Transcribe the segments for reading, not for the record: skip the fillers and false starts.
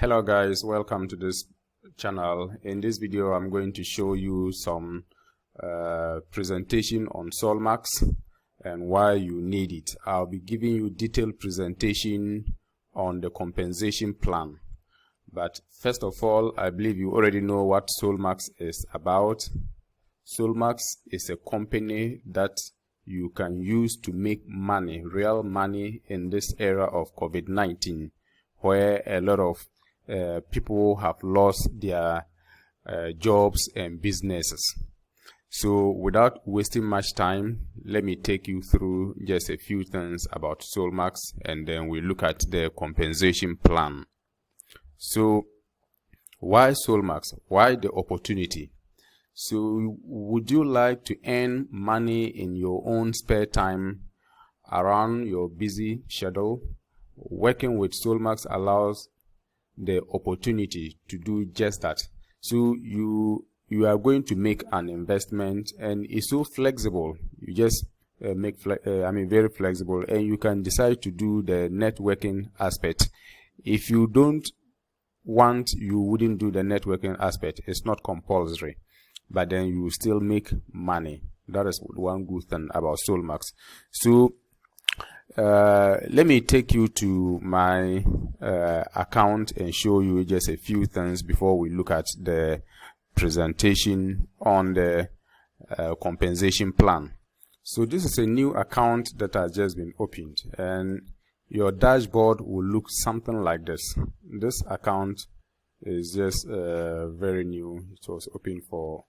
Hello guys, welcome to this channel. In this video I'm going to show you some presentation on Solmax and why you need it. I'll be giving you detailed presentation on the compensation plan. But first of all, I believe you already know what Solmax is about. Solmax is a company that you can use to make money, real money in this era of COVID-19, where a lot of people have lost their jobs and businesses. So without wasting much time, let me take you through just a few things about Solmax, and then we look at the compensation plan. So why Solmax? Why the opportunity? So would you like to earn money in your own spare time around your busy schedule? Working with Solmax allows the opportunity to do just that. So you are going to make an investment, and it's so flexible. You just very flexible, and you can decide to do the networking aspect. If you don't want, you wouldn't do the networking aspect. It's not compulsory, but then you still make money. That is one good thing about Solmax. So let me take you to my account and show you just a few things before we look at the presentation on the compensation plan. So this is a new account that has just been opened, and your dashboard will look something like this. This account is just very new. It was opened for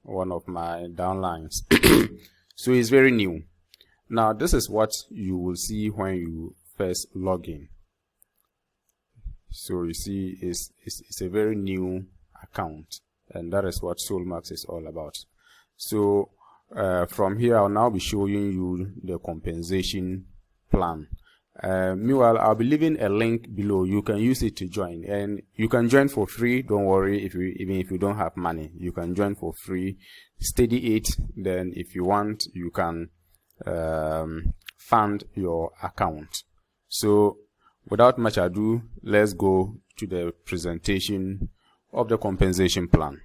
one of my downlines. So it's very new. Now this is what you will see when you first log in. So you see it's a very new account, and that is what Solmax is all about. So from here I'll now be showing you the compensation plan. Meanwhile, I'll be leaving a link below. You can use it to join, and you can join for free. Don't worry, even if you don't have money, you can join for free. Study it, then if you want, you can fund your account. So without much ado, let's go to the presentation of the compensation plan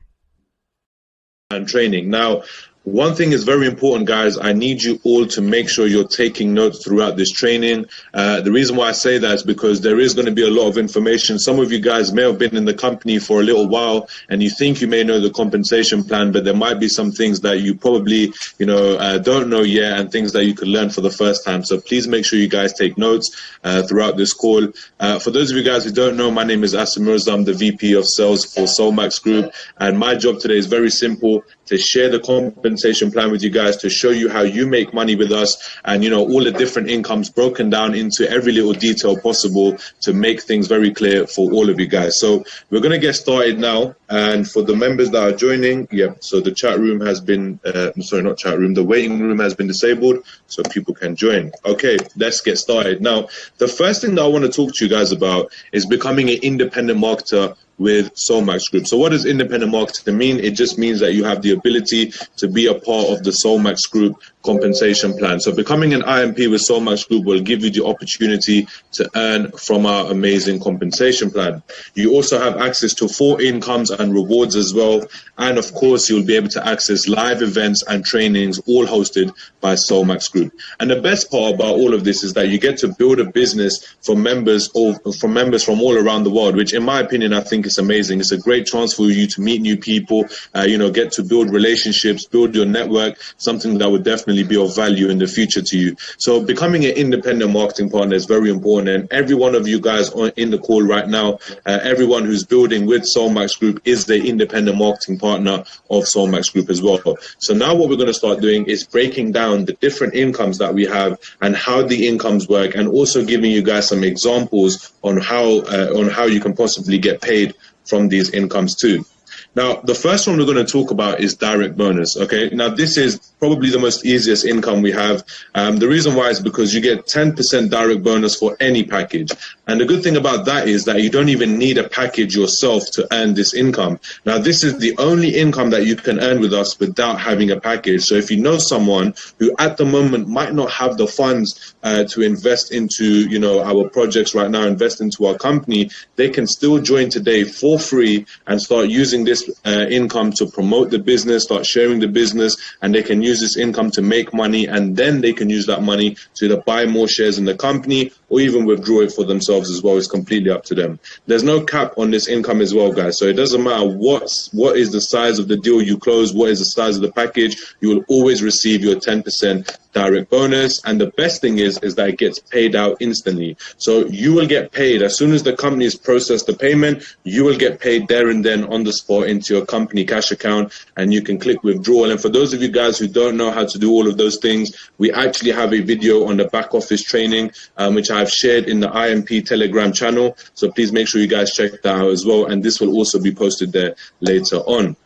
and training. Now, one thing is very important, guys. I need you all to make sure you're taking notes throughout this training. The reason why I say that is because there is going to be a lot of information. Some of you guys may have been in the company for a little while, and you think you may know the compensation plan, but there might be some things that you probably, don't know yet, and things that you could learn for the first time. So please make sure you guys take notes throughout this call. For those of you guys who don't know, my name is Asim Mirza. I'm the VP of Sales for Solmax Group, and my job today is very simple: to share the compensation plan with you guys, to show you how you make money with us, and all the different incomes broken down into every little detail possible to make things very clear for all of you guys. So we're going to get started now, and for the members that are joining, so the chat room has been the waiting room has been disabled so people can join. Okay, let's get started. Now, the first thing that I want to talk to you guys about is becoming an independent marketer with Solmax Group. So what does independent marketing mean? It just means that you have the ability to be a part of the Solmax Group compensation plan. So becoming an IMP with Solmax Group will give you the opportunity to earn from our amazing compensation plan. You also have access to 4 incomes and rewards as well. And of course, you'll be able to access live events and trainings, all hosted by Solmax Group. And the best part about all of this is that you get to build a business for members from all around the world, which in my opinion, I think is amazing. It's a great chance for you to meet new people, get to build relationships, build your network, something that would definitely be of value in the future to you. So becoming an independent marketing partner is very important, and every one of you guys in the call right now, everyone who's building with Solmax Group is the independent marketing partner of Solmax Group as well. So now what we're going to start doing is breaking down the different incomes that we have and how the incomes work, and also giving you guys some examples on how you can possibly get paid from these incomes too. Now, the first one we're going to talk about is direct bonus. Okay. Now, this is probably the most easiest income we have. The reason why is because you get 10% direct bonus for any package. And the good thing about that is that you don't even need a package yourself to earn this income. Now, this is the only income that you can earn with us without having a package. So if you know someone who at the moment might not have the funds to invest into, our projects right now, invest into our company, they can still join today for free and start using this income to promote the business, start sharing the business, and they can use this income to make money, and then they can use that money to either buy more shares in the company or even withdraw it for themselves as well. It's completely up to them. There's no cap on this income as well, guys. So it doesn't matter what is the size of the deal you close, what is the size of the package, you will always receive your 10% direct bonus. And the best thing is that it gets paid out instantly. So you will get paid as soon as the company has processed the payment. You will get paid there and then on the spot into your company cash account, and you can click withdrawal. And for those of you guys who don't know how to do all of those things, we actually have a video on the back office training, which I've shared in the IMP Telegram channel. So please make sure you guys check that out as well. And this will also be posted there later on.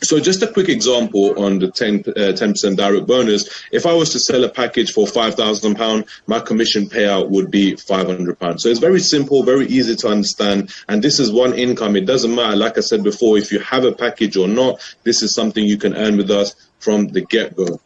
So just a quick example on the 10% direct bonus. If I was to sell a package for £5,000, my commission payout would be £500. So it's very simple, very easy to understand. And this is one income. It doesn't matter, like I said before, if you have a package or not, this is something you can earn with us from the get-go.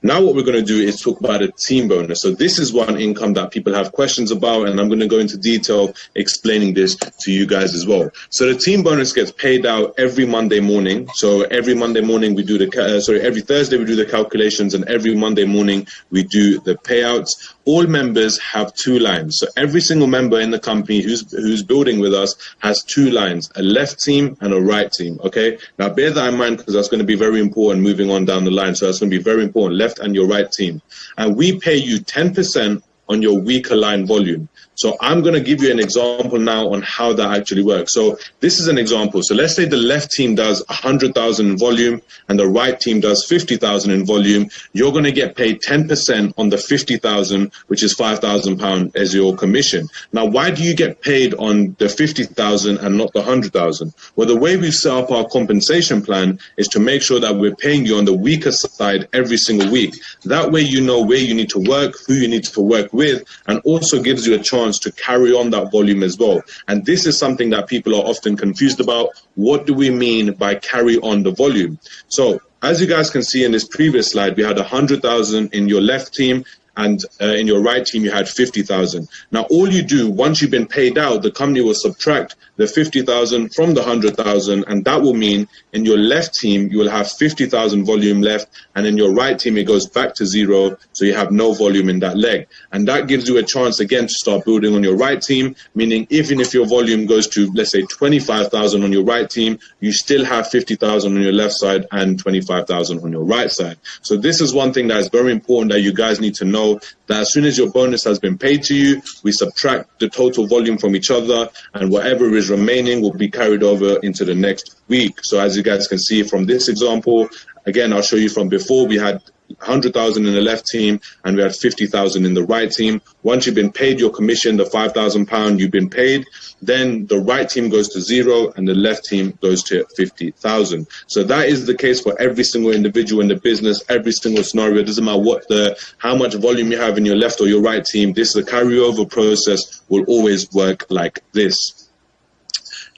Now what we're going to do is talk about a team bonus. So this is one income that people have questions about, and I'm going to go into detail explaining this to you guys as well. So the team bonus gets paid out every Monday morning. So every Monday morning we do every Thursday we do the calculations, and every Monday morning we do the payouts. All members have two lines. So every single member in the company who's building with us has two lines, a left team and a right team. Okay. Now bear that in mind, because that's going to be very important moving on down the line. So that's going to be very important. Left and your right team. And we pay you 10% on your weaker line volume. So I'm going to give you an example now on how that actually works. So this is an example. So let's say the left team does 100,000 in volume and the right team does 50,000 in volume. You're going to get paid 10% on the 50,000, which is £5,000 as your commission. Now, why do you get paid on the 50,000 and not the 100,000? Well, the way we've set up our compensation plan is to make sure that we're paying you on the weaker side every single week. That way, you know where you need to work, who you need to work with, and also gives you a chance to carry on that volume as well. And this is something that people are often confused about. What do we mean by carry on the volume? So as you guys can see in this previous slide, we had 100,000 in your left team, and in your right team you had 50,000. Now all you do, once you've been paid out, the company will subtract the 50,000 from the 100,000, and that will mean in your left team you will have 50,000 volume left, and in your right team it goes back to zero, so you have no volume in that leg. And that gives you a chance again to start building on your right team, meaning even if your volume goes to, let's say, 25,000 on your right team, you still have 50,000 on your left side and 25,000 on your right side. So this is one thing that is very important that you guys need to know, that as soon as your bonus has been paid to you, we subtract the total volume from each other, and whatever is remaining will be carried over into the next week. So as you guys can see from this example, again, I'll show you from before, we had 100,000 in the left team and we had 50,000 in the right team. Once you've been paid your commission, the £5,000 you've been paid, then the right team goes to zero and the left team goes to 50,000. So that is the case for every single individual in the business, every single scenario. It doesn't matter how much volume you have in your left or your right team. This is a carryover process, will always work like this.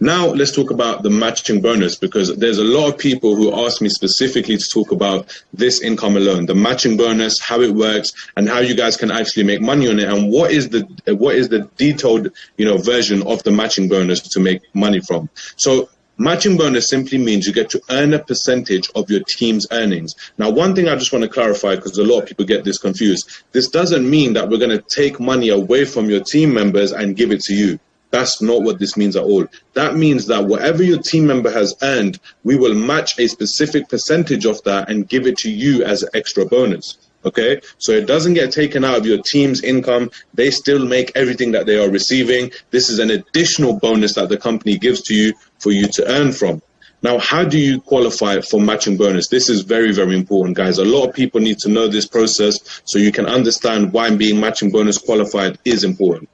Now, let's talk about the matching bonus, because there's a lot of people who ask me specifically to talk about this income alone, the matching bonus, how it works, and how you guys can actually make money on it, and what is the detailed, version of the matching bonus to make money from. So matching bonus simply means you get to earn a percentage of your team's earnings. Now, one thing I just want to clarify, because a lot of people get this confused, this doesn't mean that we're going to take money away from your team members and give it to you. That's not what this means at all. That means that whatever your team member has earned, we will match a specific percentage of that and give it to you as an extra bonus. Okay, so it doesn't get taken out of your team's income. They still make everything that they are receiving. This is an additional bonus that the company gives to you for you to earn from. Now, how do you qualify for matching bonus? This is very, very important, guys. A lot of people need to know this process so you can understand why being matching bonus qualified is important.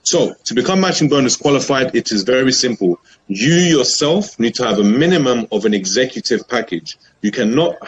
So to become matching bonus qualified, it is very simple. You yourself need to have a minimum of an executive package. You cannot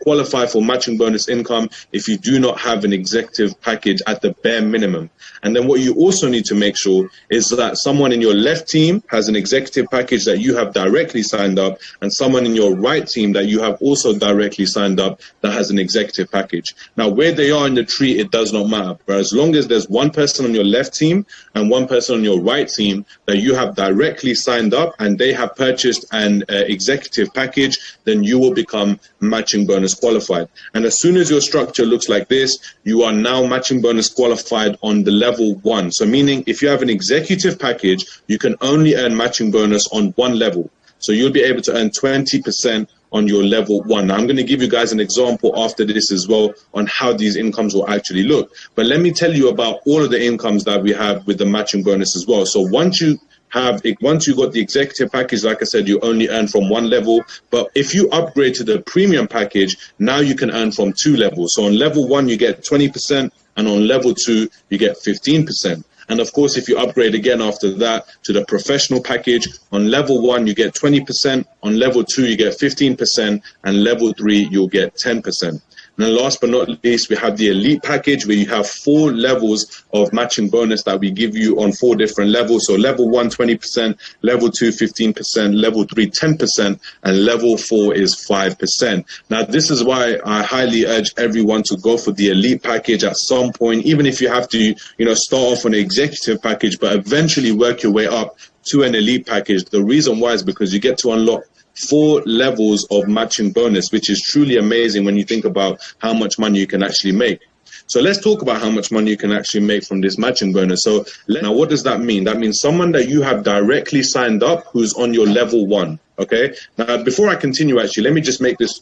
qualify for matching bonus income if you do not have an executive package at the bare minimum. And then what you also need to make sure is that someone in your left team has an executive package that you have directly signed up, and someone in your right team that you have also directly signed up that has an executive package. Now, where they are in the tree, it does not matter. But as long as there's one person on your left team and one person on your right team that you have directly signed up and they have purchased an executive package, then you will become matching bonus qualified. And as soon as your structure looks like this, you are now matching bonus qualified on the level 1. So meaning if you have an executive package, you can only earn matching bonus on one level. So you'll be able to earn 20% on your level 1. Now, I'm going to give you guys an example after this as well on how these incomes will actually look. But let me tell you about all of the incomes that we have with the matching bonus as well. So once you got the executive package, like I said, you only earn from one level. But if you upgrade to the premium package, now you can earn from 2 levels. So on level 1, you get 20%, and on level 2, you get 15%. And of course, if you upgrade again after that to the professional package, on level 1, you get 20%, on level 2, you get 15%, and level 3, you'll get 10%. And then last but not least, we have the elite package, where you have 4 levels of matching bonus that we give you on 4 different levels. So level 1, 20%, level 2, 15%, level 3, 10%, and level 4 is 5%. Now, this is why I highly urge everyone to go for the elite package at some point, even if you have to, start off on an executive package, but eventually work your way up to an elite package. The reason why is because you get to unlock 4 levels of matching bonus, which is truly amazing when you think about how much money you can actually make. So let's talk about how much money you can actually make from this matching bonus. So now, what does that mean? That means someone that you have directly signed up who's on your level 1. Okay. Now, before I continue, actually, let me just make this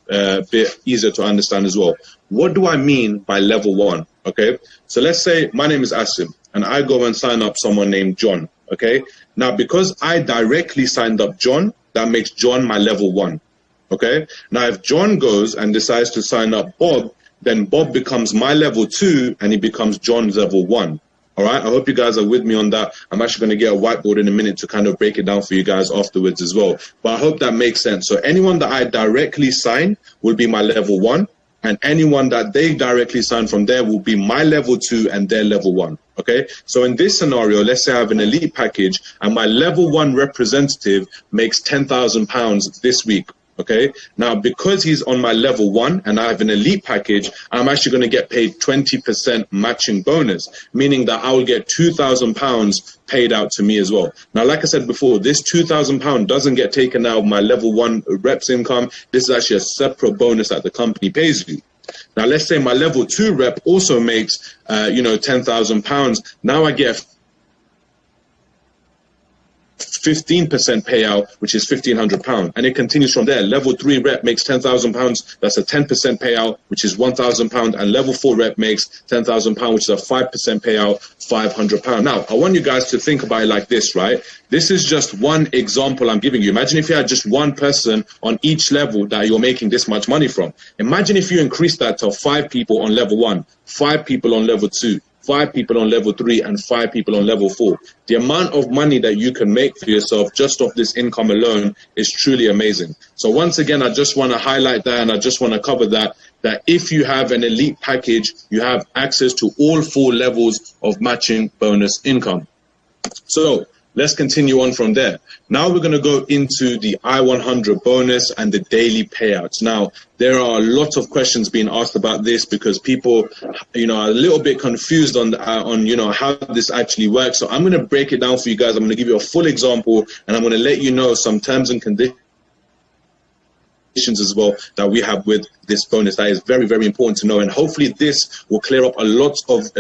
bit easier to understand as well. What do I mean by level 1? Okay. So let's say my name is Asim and I go and sign up someone named John. Okay. Now, because I directly signed up John, that makes John my level 1. Okay. Now, if John goes and decides to sign up Bob, then Bob becomes my level 2 and he becomes John's level 1. All right. I hope you guys are with me on that. I'm actually going to get a whiteboard in a minute to kind of break it down for you guys afterwards as well. But I hope that makes sense. So anyone that I directly sign will be my level 1. And anyone that they directly sign from there will be my level 2 and their level 1. Okay, so in this scenario, let's say I have an elite package and my level 1 representative makes £10,000 this week. Okay, now because he's on my level 1 and I have an elite package, I'm actually going to get paid 20% matching bonus, meaning that I will get £2,000 paid out to me as well. Now, like I said before, this £2,000 doesn't get taken out of my level 1 reps income. This is actually a separate bonus that the company pays you. Now, let's say my level 2 rep also makes, £10,000. Now I get 15% payout, which is £1,500, and it continues from there. Level 3 rep makes £10,000. That's a 10% payout, which is £1,000, and level 4 rep makes £10,000, which is a 5% payout, £500. Now, I want you guys to think about it like this, right? This is just one example I'm giving you. Imagine if you had just one person on each level that you're making this much money from. Imagine if you increase that to 5 people on level 1, 5 people on level 2, 5 people on level 3, and 5 people on level 4. The amount of money that you can make for yourself just off this income alone is truly amazing. So once again, I just want to highlight that, and I just want to cover that if you have an elite package, you have access to all 4 levels of matching bonus income. So let's continue on from there. Now we're going to go into the I-100 bonus and the daily payouts. Now, there are a lot of questions being asked about this because people, are a little bit confused on how this actually works. So I'm going to break it down for you guys. I'm going to give you a full example, and I'm going to let you know some terms and conditions as well that we have with this bonus. That is very, very important to know, and hopefully this will clear up a lot of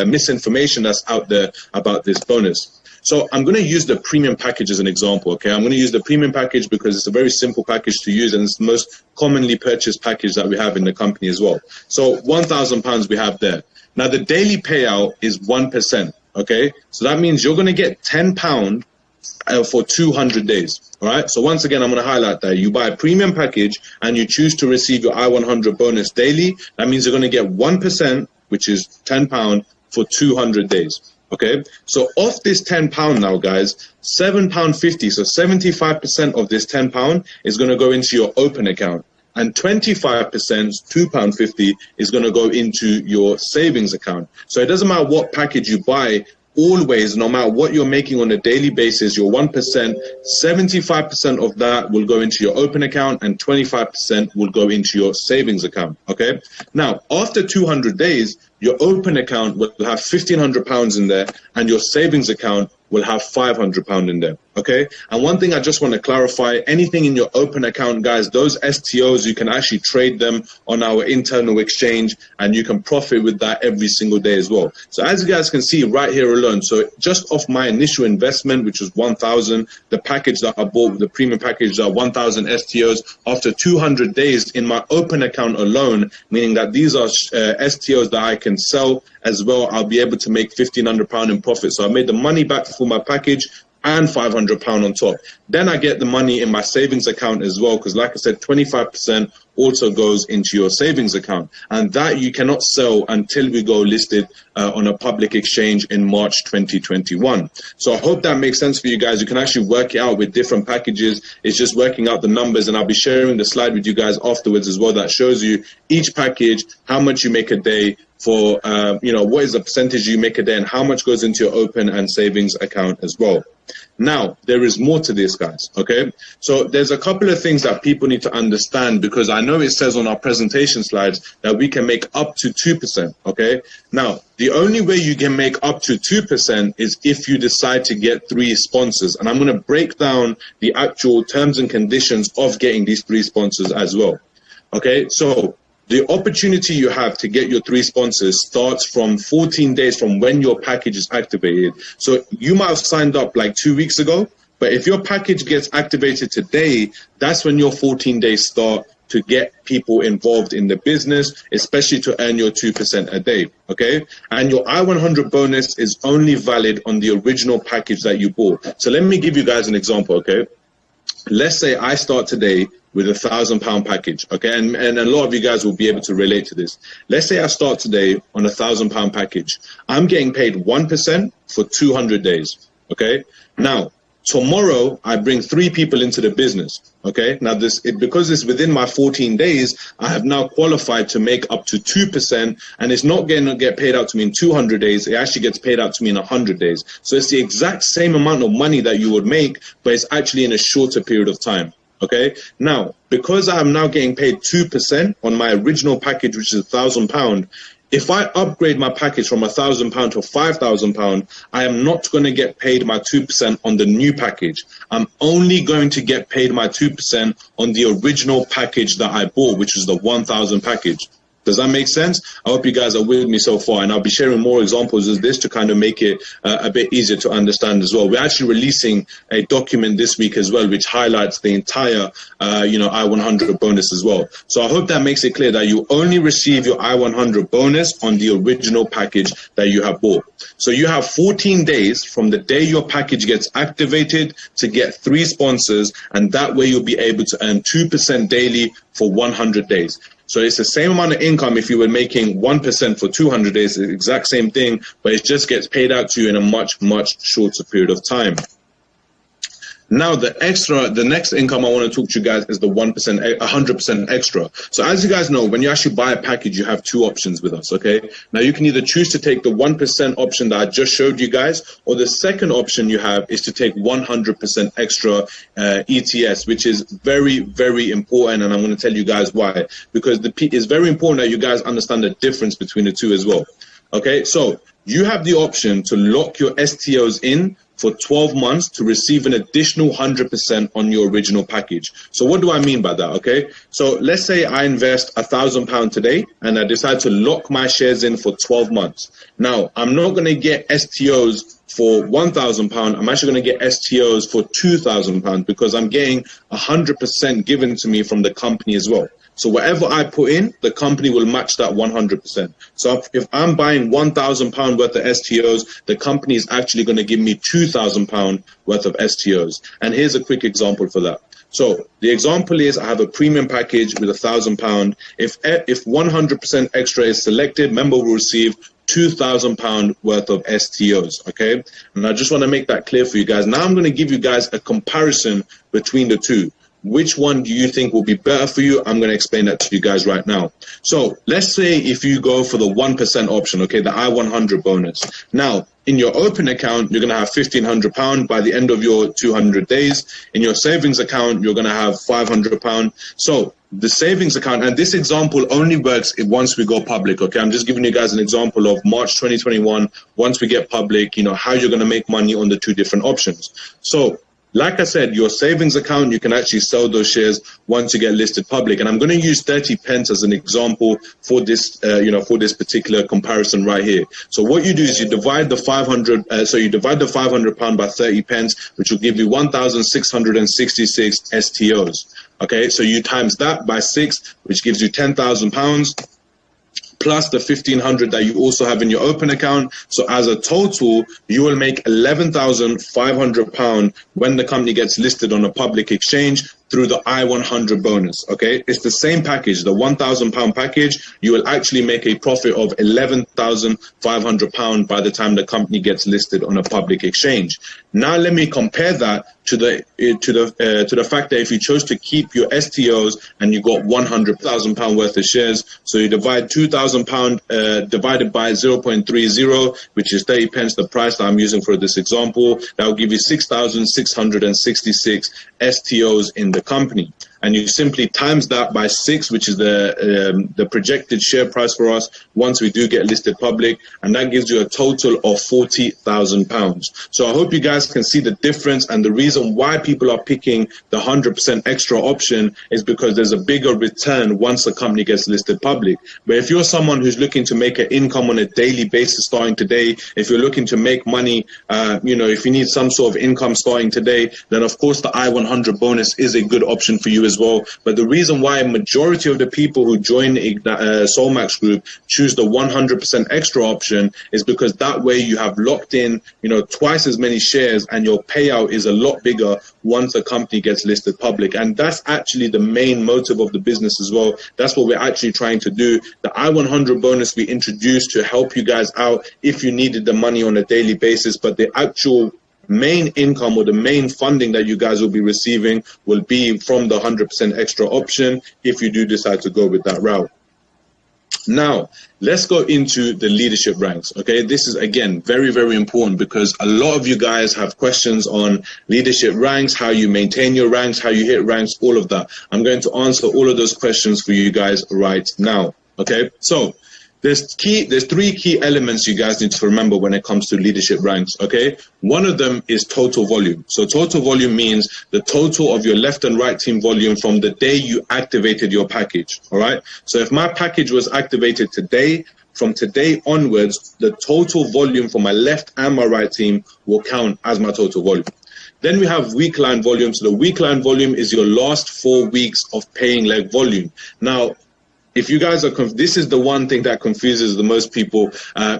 misinformation that's out there about this bonus. So I'm going to use the premium package as an example, okay? I'm going to use the premium package because it's a very simple package to use, and it's the most commonly purchased package that we have in the company as well. So £1,000 we have there. Now, the daily payout is 1%, okay? So that means you're going to get £10 for 200 days, all right? So once again, I'm going to highlight that. You buy a premium package and you choose to receive your I-100 bonus daily. That means you're going to get 1%, which is £10 for 200 days. Okay, so off this £10 now, guys, £7.50, so 75% of this £10 is going to go into your open account, and 25%, £2.50, is going to go into your savings account. So it doesn't matter what package you buy, always, no matter what you're making on a daily basis, your 1%, 75% of that will go into your open account and 25% will go into your savings account. Okay. Now, after 200 days, your open account will have £1,500 in there and your savings account will have £500 in there. Okay. And one thing I just want to clarify, anything in your open account, guys, those STOs, you can actually trade them on our internal exchange and you can profit with that every single day as well. So as you guys can see right here alone, so just off my initial investment, which was 1,000, the package that I bought, the premium package, 1,000 STOs, after 200 days in my open account alone, meaning that these are STOs that I can sell as well, I'll be able to make £1,500 in profit. So I made the money back for my package and £500 on top. Then I get the money in my savings account as well, because like I said, 25% also goes into your savings account, and that you cannot sell until we go listed on a public exchange in March 2021. So I hope that makes sense for you guys. You can actually work it out with different packages. It's just working out the numbers, and I'll be sharing the slide with you guys afterwards as well that shows you each package, how much you make a day, for what is the percentage you make a day and how much goes into your open and savings account as well. Now, there is more to this, guys, okay? So there's a couple of things that people need to understand, because I know it says on our presentation slides that we can make up to 2%, okay? Now, the only way you can make up to 2% is if you decide to get 3 sponsors. And I'm going to break down the actual terms and conditions of getting these 3 sponsors as well, okay? So the opportunity you have to get your 3 sponsors starts from 14 days from when your package is activated. So you might have signed up like 2 weeks ago, but if your package gets activated today, that's when your 14 days start to get people involved in the business, especially to earn your 2% a day, okay? And your I-100 bonus is only valid on the original package that you bought. So let me give you guys an example, okay? Let's say I start today with £1,000 package, okay? And a lot of you guys will be able to relate to this. Let's say I start today on £1,000 package. I'm getting paid 1% for 200 days, okay? Now, tomorrow, I bring 3 people into the business, okay? Now, because it's within my 14 days, I have now qualified to make up to 2%, and it's not going to get paid out to me in 200 days. It actually gets paid out to me in 100 days. So it's the exact same amount of money that you would make, but it's actually in a shorter period of time. Okay, now, because I'm now getting paid 2% on my original package, which is £1,000, if I upgrade my package from £1,000 to £5,000, I am not going to get paid my 2% on the new package. I'm only going to get paid my 2% on the original package that I bought, which is the 1,000 package. Does that make sense? I hope you guys are with me so far, and I'll be sharing more examples of this to kind of make it a bit easier to understand as well. We're actually releasing a document this week as well, which highlights the entire, I-100 bonus as well. So I hope that makes it clear that you only receive your I-100 bonus on the original package that you have bought. So you have 14 days from the day your package gets activated to get 3 sponsors, and that way you'll be able to earn 2% daily for 100 days. So it's the same amount of income if you were making 1% for 200 days, the exact same thing, but it just gets paid out to you in a much, much shorter period of time. Now, the next income I want to talk to you guys is the 100% extra. So as you guys know, when you actually buy a package, you have 2 options with us, okay? Now, you can either choose to take the 1% option that I just showed you guys, or the second option you have is to take 100% extra ETS, which is very, very important, and I'm going to tell you guys why. Because it's very important that you guys understand the difference between the 2 as well, okay? So you have the option to lock your STOs in for 12 months to receive an additional 100% on your original package. So what do I mean by that, okay? So let's say I invest £1,000 today and I decide to lock my shares in for 12 months. Now, I'm not going to get STOs for £1,000. I'm actually going to get STOs for £2,000 because I'm getting 100% given to me from the company as well. So whatever I put in, the company will match that 100%. So if I'm buying £1,000 worth of STOs, the company is actually going to give me £2,000 worth of STOs. And here's a quick example for that. So the example is I have a premium package with £1,000. If 100% extra is selected, member will receive £2,000 worth of STOs, okay? And I just want to make that clear for you guys. Now I'm going to give you guys a comparison between the two. Which one do you think will be better for you? I'm going to explain that to you guys right now. So let's say if you go for the 1% option, okay, the I100 bonus. Now, in your open account, you're going to have £1,500 by the end of your 200 days. In your savings account, you're going to have £500. So the savings account, and this example only works once we go public, okay? I'm just giving you guys an example of March 2021. Once we get public, you know, how you're going to make money on the two different options. So like I said, your savings account, you can actually sell those shares once you get listed public. And I'm going to use 30 pence as an example for this, for this particular comparison right here. So what you do is you divide the £500 by 30 pence, which will give you 1,666 STOs. Okay, so you times that by 6, which gives you £10,000. Plus the 1,500 that you also have in your open account. So as a total, you will make £11,500 when the company gets listed on a public exchange through the I100 bonus, okay? It's the same package, the £1,000 package. You will actually make a profit of £11,500 by the time the company gets listed on a public exchange. Now let me compare that to the fact that if you chose to keep your STOs and you got £100,000 worth of shares, so you divide £2,000 divided by 0.30, which is 30 pence, the price that I'm using for this example, that will give you 6,666 STOs in the company. And you simply times that by 6, which is the projected share price for us once we do get listed public, and that gives you a total of £40,000. So I hope you guys can see the difference, and the reason why people are picking the 100% extra option is because there's a bigger return once the company gets listed public. But if you're someone who's looking to make an income on a daily basis starting today, if you're looking to make money, if you need some sort of income starting today, then of course the I100 bonus is a good option for you as well. But the reason why a majority of the people who join Solmax Group choose the 100% extra option is because that way you have locked in, twice as many shares, and your payout is a lot bigger once the company gets listed public. And that's actually the main motive of the business as well. That's what we're actually trying to do. The I100 bonus we introduced to help you guys out if you needed the money on a daily basis, but the actual main income or the main funding that you guys will be receiving will be from the 100% extra option if you do decide to go with that route. Now, let's go into the leadership ranks. Okay, this is again very, very important because a lot of you guys have questions on leadership ranks, how you maintain your ranks, how you hit ranks, all of that. I'm going to answer all of those questions for you guys right now. Okay, so there's 3 key elements you guys need to remember when it comes to leadership ranks, okay? One of them is total volume. So total volume means the total of your left and right team volume from the day you activated your package, all right? So if my package was activated today, from today onwards, the total volume for my left and my right team will count as my total volume. Then we have week line volume. So the week line volume is your last 4 weeks of paying leg volume. Now, if you guys are, this is the one thing that confuses the most people,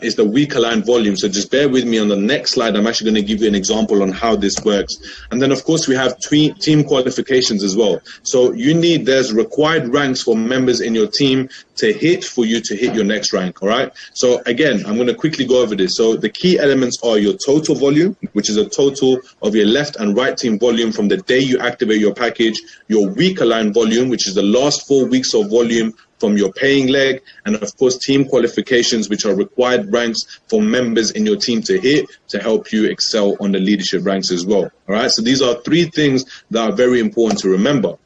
is the week aligned volume. So just bear with me on the next slide. I'm actually going to give you an example on how this works. And then, of course, we have team qualifications as well. So there's required ranks for members in your team to hit for you to hit your next rank. All right. So again, I'm going to quickly go over this. So the key elements are your total volume, which is a total of your left and right team volume from the day you activate your package, your week aligned volume, which is the last 4 weeks of volume from your paying leg, and of course team qualifications, which are required ranks for members in your team to hit to help you excel on the leadership ranks as well. All right, so these are 3 things that are very important to remember.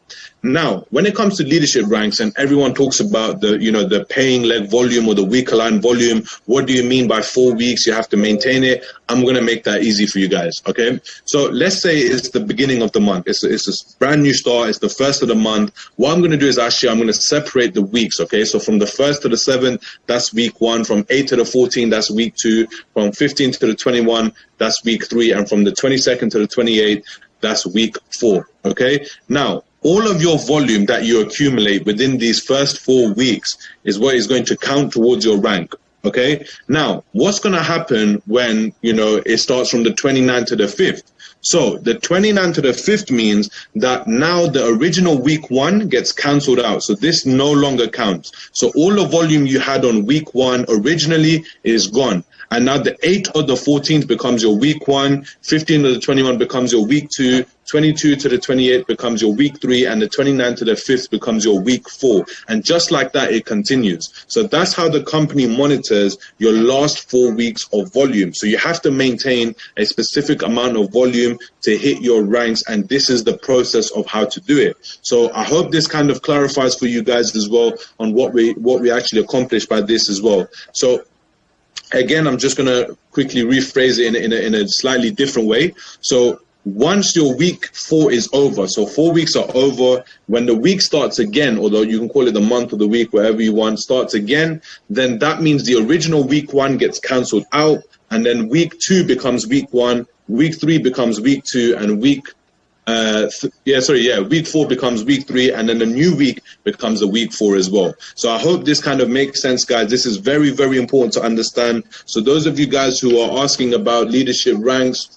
Now, when it comes to leadership ranks, and everyone talks about the paying leg volume or the week aligned volume, what do you mean by 4 weeks? You have to maintain it. I'm going to make that easy for you guys. Okay. So let's say it's the beginning of the month. It's a brand new start. It's the first of the month. What I'm going to do is I'm going to separate the weeks. Okay. So from the 1st to the 7th, that's week 1. From 8 to the 14th, that's week 2. From 15 to the 21, that's week 3. And from the 22nd to the 28th, that's week 4. Okay. Now, all of your volume that you accumulate within these first 4 weeks is what is going to count towards your rank. Okay. Now, what's going to happen when, it starts from the 29th to the 5th? So the 29 to the 5th means that now the original week 1 gets cancelled out. So this no longer counts. So all the volume you had on week 1 originally is gone. And now the 8th or the 14th becomes your week 1, 15 to the 21 becomes your week 2, 22 to the 28th becomes your week 3, and the 29 to the 5th becomes your week 4. And just like that, it continues. So that's how the company monitors your last 4 weeks of volume. So you have to maintain a specific amount of volume to hit your ranks, and this is the process of how to do it. So I hope this kind of clarifies for you guys as well on what we actually accomplished by this as well. So again, I'm just going to quickly rephrase it in a slightly different way. So once your week 4 is over, so 4 weeks are over, when the week starts again, although you can call it the month or the week, whatever you want, starts again, then that means the original week 1 gets cancelled out, and then week 2 becomes week 1, week 3 becomes week 2, and week 4 becomes week 3, and then the new week becomes the week 4 as well. So I hope this kind of makes sense, guys. This is very, very important to understand. So those of you guys who are asking about leadership ranks,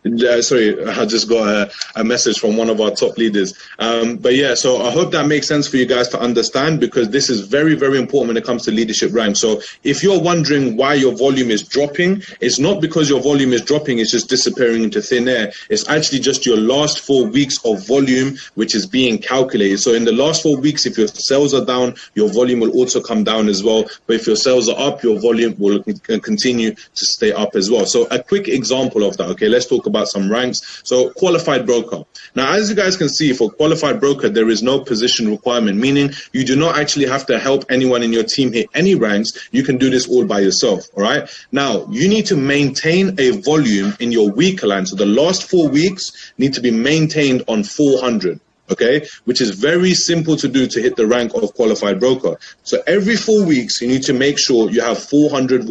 I just got a message from one of our top leaders. But yeah, so I hope that makes sense for you guys to understand, because this is very, very important when it comes to leadership rank. So if you're wondering why your volume is dropping, it's not because your volume is dropping, it's just disappearing into thin air. It's actually just your last 4 weeks of volume, which is being calculated. So in the last 4 weeks, if your sales are down, your volume will also come down as well. But if your sales are up, your volume will continue to stay up as well. So a quick example of that, okay, let's talk about some ranks. So qualified broker. Now, as you guys can see, for qualified broker, there is no position requirement, meaning you do not actually have to help anyone in your team hit any ranks. You can do this all by yourself. All right. Now, you need to maintain a volume in your week line. So the last 4 weeks need to be maintained on 400. Okay, which is very simple to do to hit the rank of qualified broker. So every 4 weeks, you need to make sure you have 400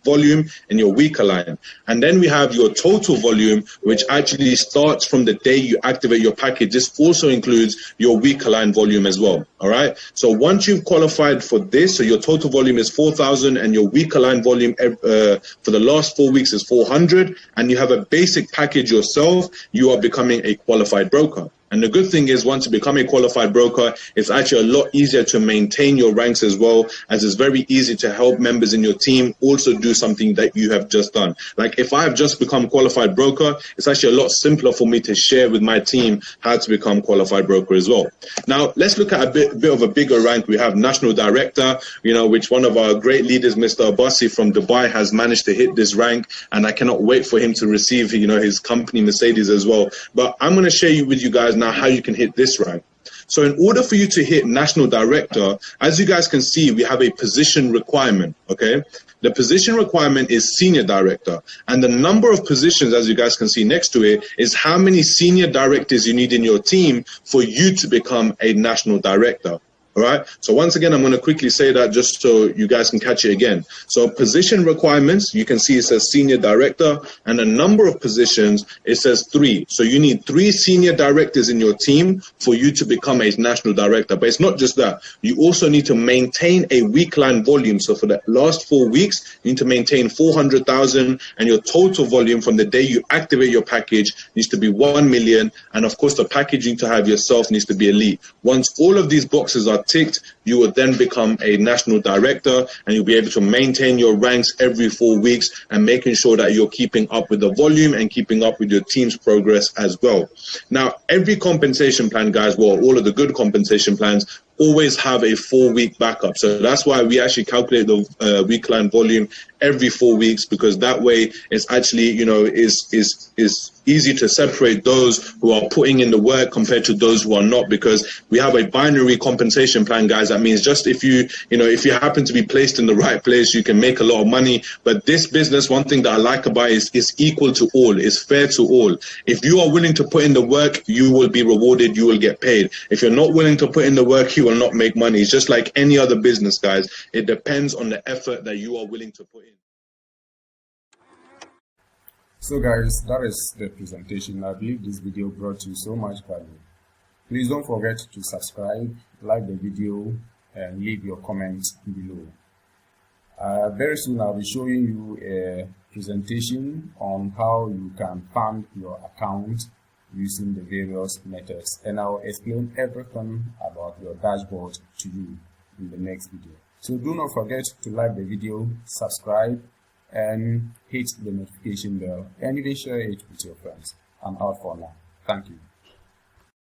volume in your weaker line. And then we have your total volume, which actually starts from the day you activate your package. This also includes your weaker line volume as well. All right. So once you've qualified for this, so your total volume is 4,000 and your weaker line volume for the last 4 weeks is 400, and you have a basic package yourself, you are becoming a qualified broker. And the good thing is, once you become a qualified broker, it's actually a lot easier to maintain your ranks as well, as it's very easy to help members in your team also do something that you have just done. Like if I have just become qualified broker, it's actually a lot simpler for me to share with my team how to become qualified broker as well. Now, let's look at a bit of a bigger rank. We have national director, which one of our great leaders, Mr. Abbasi from Dubai, has managed to hit this rank. And I cannot wait for him to receive, his company Mercedes as well. But I'm going to share with you guys now how you can hit this rank. So in order for you to hit national director, as you guys can see, we have a position requirement, okay? The position requirement is senior director. And the number of positions, as you guys can see next to it, is how many senior directors you need in your team for you to become a national director. All right. So once again, I'm going to quickly say that just so you guys can catch it again. So position requirements, you can see it says senior director, and the number of positions, it says 3. So you need 3 senior directors in your team for you to become a national director. But it's not just that. You also need to maintain a week line volume. So for the last 4 weeks, you need to maintain 400,000, and your total volume from the day you activate your package needs to be 1 million. And of course, the package you need to have yourself needs to be elite. Once all of these boxes are ticked, you will then become a national director, and you'll be able to maintain your ranks every 4 weeks and making sure that you're keeping up with the volume and keeping up with your team's progress as well. Now, every compensation plan, guys, well, all of the good compensation plans always have a 4-week backup. So that's why we actually calculate the week line volume every 4 weeks, because that way it's actually, is easy to separate those who are putting in the work compared to those who are not, because we have a binary compensation plan, guys. That means just if you happen to be placed in the right place, you can make a lot of money. But this business, one thing that I like about it is equal to all, is fair to all. If you are willing to put in the work, you will be rewarded, you will get paid. If you're not willing to put in the work, you will not make money. It's just like any other business, guys. It depends on the effort that you are willing to put in. So guys, that is the presentation. I believe this video brought you so much value. Please don't forget to subscribe, like the video, and leave your comments below. Very soon I'll be showing you a presentation on how you can fund your account using the various methods, and I'll explain everything about your dashboard to you in the next video. So do not forget to like the video, subscribe, and hit the notification bell, and even share it with your friends. I'm out for now. Thank you.